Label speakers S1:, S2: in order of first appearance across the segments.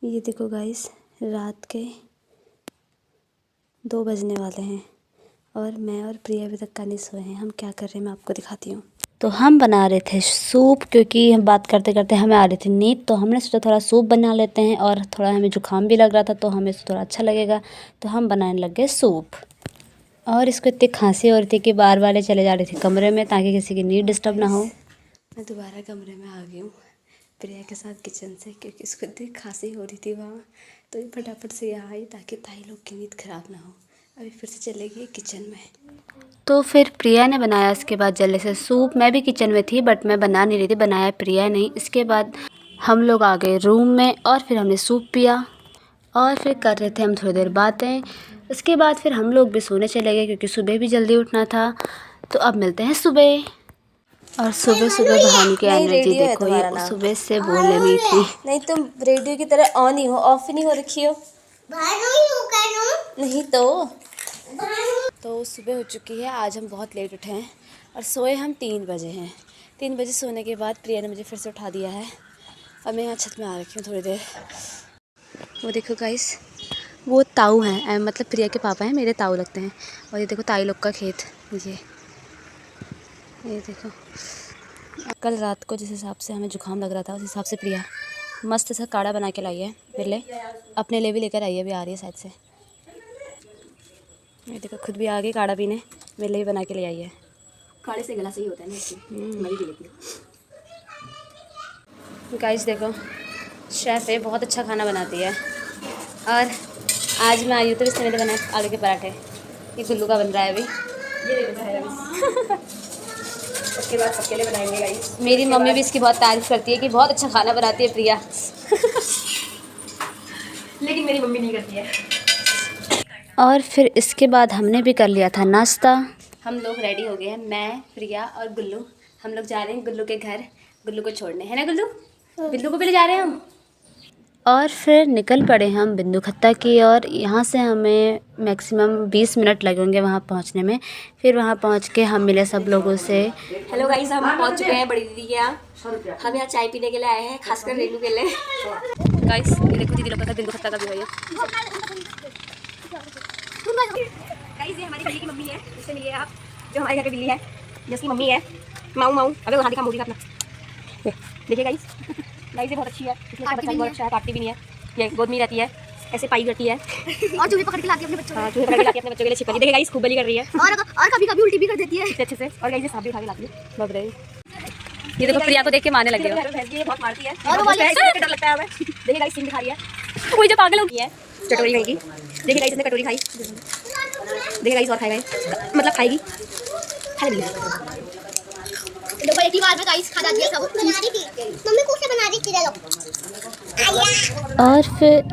S1: ये देखो गाइस, रात के 2 बजने वाले हैं और मैं और प्रिया अभी तक का नहीं सोए हैं। हम क्या कर रहे हैं मैं आपको दिखाती हूँ। तो हम बना रहे थे सूप, क्योंकि हम बात करते करते हमें आ रही थी नींद, तो हमने सोचा थोड़ा सूप बना लेते हैं और थोड़ा हमें जुकाम भी लग रहा था तो हमें थोड़ा अच्छा लगेगा, तो हम बनाने लग गए सूप। और इसको इतनी खांसी हो रही थी कि बार बार चले जा रही थी कमरे में ताकि किसी की नींद डिस्टर्ब ना हो। मैं दोबारा कमरे में आ गई हूँ प्रिया के साथ किचन से, क्योंकि इसको इतनी खांसी हो रही थी वहाँ, तो ये फटाफट से यहाँ आई ताकि ताई लोग की नींद ख़राब ना हो। अभी फिर से चले गई किचन में। तो फिर प्रिया ने बनाया इसके बाद जल्दी से सूप। मैं भी किचन में थी बट मैं बना नहीं रही थी, बनाया प्रिया नहीं। इसके बाद हम लोग आ गए रूम में और फिर हमने सूप पिया और फिर कर रहे थे हम थोड़ी देर बातें। उसके बाद फिर हम लोग भी सोने चले गए क्योंकि सुबह भी जल्दी उठना था। तो अब मिलते हैं सुबह। और सुबह सुबह भानु की एनर्जी देखो, ये सुबह से बोलने में थी। नहीं तुम रेडियो की तरह ऑन ही हो, ऑफ ही नहीं हो रखी हो। नहीं तो सुबह हो चुकी है। आज हम बहुत लेट उठे हैं और सोए हम 3 बजे हैं। 3 बजे सोने के बाद प्रिया ने मुझे फिर से उठा दिया है और मैं यहाँ छत में आ रखी हूँ थोड़ी देर। वो देखो गाइस, वो ताऊ हैं, मतलब प्रिया के पापा हैं, मेरे ताऊ लगते हैं। और ये देखो ताई लोग का खेत, ये देखो। कल रात को जिस हिसाब से हमें जुकाम लग रहा था उस हिसाब से प्रिया मस्त सा काढ़ा बना के लाई है मेरे लिए, अपने लिए भी लेकर आई है, अभी आ रही है साइड से। ये देखो खुद भी आ गई काढ़ा पीने, मेरे लिए भी बना के ले आई है।
S2: काढ़े से गला सही होता है ना, मैं भी लेती हूँ।
S1: गाइस देखो, शेफ़ है, बहुत अच्छा खाना बनाती है। और आज मैं आई हूँ तो इसने मेरे बनाए आलू के पराठे। ये गुल्लू का बन रहा है अभी,
S2: उसके बाद सबके लिए बनाएंगे गाइस।
S1: मेरी मम्मी भी इसकी बहुत तारीफ़ करती है कि बहुत अच्छा खाना बनाती है प्रिया।
S2: लेकिन मेरी मम्मी नहीं करती है।
S1: और फिर इसके बाद हमने भी कर लिया था नाश्ता। हम लोग रेडी हो गए हैं, मैं, प्रिया और गुल्लू। हम लोग जा रहे हैं गुल्लू के घर, गुल्लू को छोड़ने, है ना गुल्लू? बिल्लू को भी ले जा रहे हैं हम। और फिर निकल पड़े हम बिंदुखत्ता की ओर। यहाँ से हमें मैक्सिमम 20 मिनट लगेंगे वहाँ पहुँचने में। फिर वहाँ पहुँच के हम मिले सब लोगों से।
S2: हेलो गाइस, हम पहुँच चुके हैं बड़ी दीदी के यहाँ। हम यहाँ चाय पीने के लिए आए हैं, खासकर रेनू के लिए।
S1: गाइस ये देखो दीदी लोग का बिंदुखत्ता का भी है।
S2: गाइस ये हमारी बिल्ली की मम्मी है, इससे मिलिए आप, जो हमारे घर की बिल्ली है, जिसकी मम्मी है माऊ माऊ। अबे वहाँ दिखा मोदी का अपना, देखिए गाइस। गाइस ये बहुत अच्छी है, इसलिए बच्चा भी बहुत अच्छा है, काटती भी नहीं है, ये गोद में रहती है, ऐसे पाई करती है और चूहे पकड़ के लाती है अपने बच्चों को। हाँ, चूहे पकड़ के लाती है अपने बच्चों के लिए छिपकली। देखिए गाइस खूब बली कर रही है और कभी कभी उल्टी भी कर देती है अच्छे से। और गाइस ये सांप भी उठा के लाती है, बाप रे। ये देखो प्रिया को देख के मारने लगी है, बहुत मारती है और वो डर लगता है हमें। देखिए गाइस सीन दिखा रही है, कोई जो पागल होगी है चटोरी खाएगी। देखिए गाइस इसने कटोरी खाई, देखिए गाइस और खाएगा, मतलब खाएगी, खा लेगी। देखो एक ही बार में गाइस खा जाती है सब। बना रही थी मम्मी, कुछ बना रही थी लो।
S1: और फिर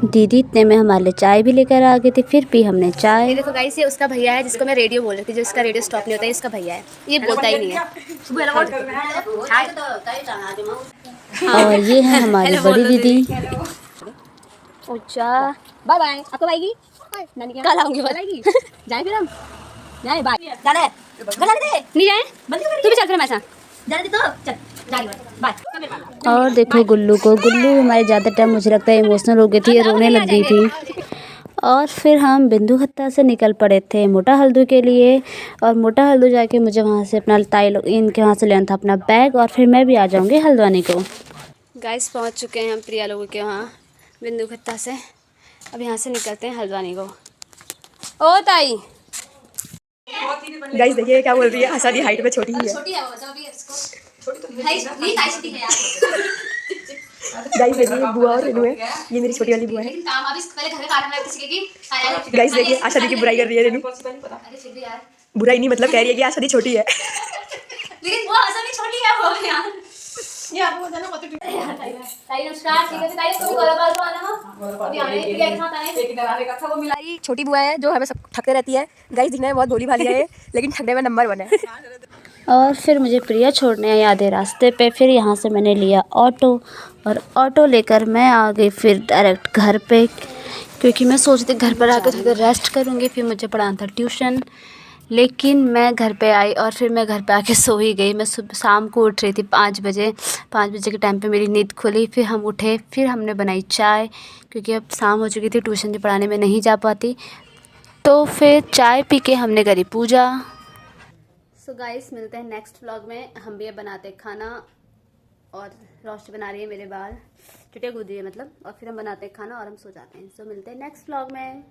S1: दीदी इतने में हमारे लिए चाय भी लेकर आ गई थी, फिर भी हमने चाय। ये देखो गाइस, ये उसका भैया है जिसको मैं रेडियो बोल रही थी, जो इसका रेडियो स्टॉप नहीं होता है, इसका भैया है, ये बोलता ही नहीं है। और ये है हमारी बड़ी दीदी।
S2: अच्छा बाय बाय, आपको आएगी नानी के, कल आऊंगी, बताएगी। जाए फिर हम, जाए बाय। जाना है जाने दे, नहीं जाए तू भी चल फिर हमारे साथ, जाने दे तो चल, जाए बाय।
S1: और देखो गुल्लू को, गुल्लू हमारे ज़्यादा टाइम मुझे लगता है इमोशनल हो गई थी, ये रोने लग गई थी। और फिर हम बिंदुखत्ता से निकल पड़े थे मोटा हल्दू के लिए। और मोटा हल्दू जाके मुझे वहाँ से अपना ताई लोग इनके वहाँ से लेना था अपना बैग, और फिर मैं भी आ जाऊँगी हल्द्वानी को। गाइस पहुँच चुके हैं हम प्रिया लोगों के वहाँ बिंदुखत्ता से। अब यहाँ से निकलते हैं हल्द्वानी को। ओ ताई
S2: गाइस देखिए क्या बोल रही है, आशा दी हाइट में छोटी ही है। गाइस देखिए बुआ और रेनू है, ये मेरी छोटी वाली बुआ है। गाइस देखिए आशा दी की बुराई कर रही है रेनू। बुराई नहीं, मतलब कह रही है कि आशा दी छोटी है।
S3: लेकिन वो आशा भी छोटी है वो यार। ये आपको बताना मत टूटे यार। ताई नमस्कार, ठीक है ताई, इसको भी कोलाबाल को आना हो। अभी आने प्रिया के साथ आए, एक डराने का था वो मिला।
S2: छोटी बुआ है जो हमें सब ठगते रहती है। गाइस दिखने में बहुत भोली भाली है लेकिन ठगने में नंबर 1 है।
S1: और फिर मुझे प्रिया छोड़ने आई आधे रास्ते पे। फिर यहाँ से मैंने लिया ऑटो, और ऑटो लेकर मैं आ गई फिर डायरेक्ट घर पे, क्योंकि मैं सोचती घर पर आकर थोड़ी देर रेस्ट करूँगी, फिर मुझे पढ़ाना था ट्यूशन। लेकिन मैं घर पे आई और फिर मैं घर पे आके सो ही गई। मैं शाम को उठ रही थी 5 बजे। 5 बजे के टाइम पे मेरी नींद खुली, फिर हम उठे, फिर हमने बनाई चाय, क्योंकि अब शाम हो चुकी थी, ट्यूशन भी पढ़ाने में नहीं जा पाती। तो फिर चाय पी के हमने करी पूजा। सो गाइस, मिलते हैं नेक्स्ट व्लॉग में। हम भी अब बनाते हैं खाना और रोशनी बना रही है मेरे बाल, चुटिया कूद रही है मतलब, और फिर हम बनाते हैं खाना और हम सो जाते हैं। सो मिलते हैं नेक्स्ट व्लॉग में।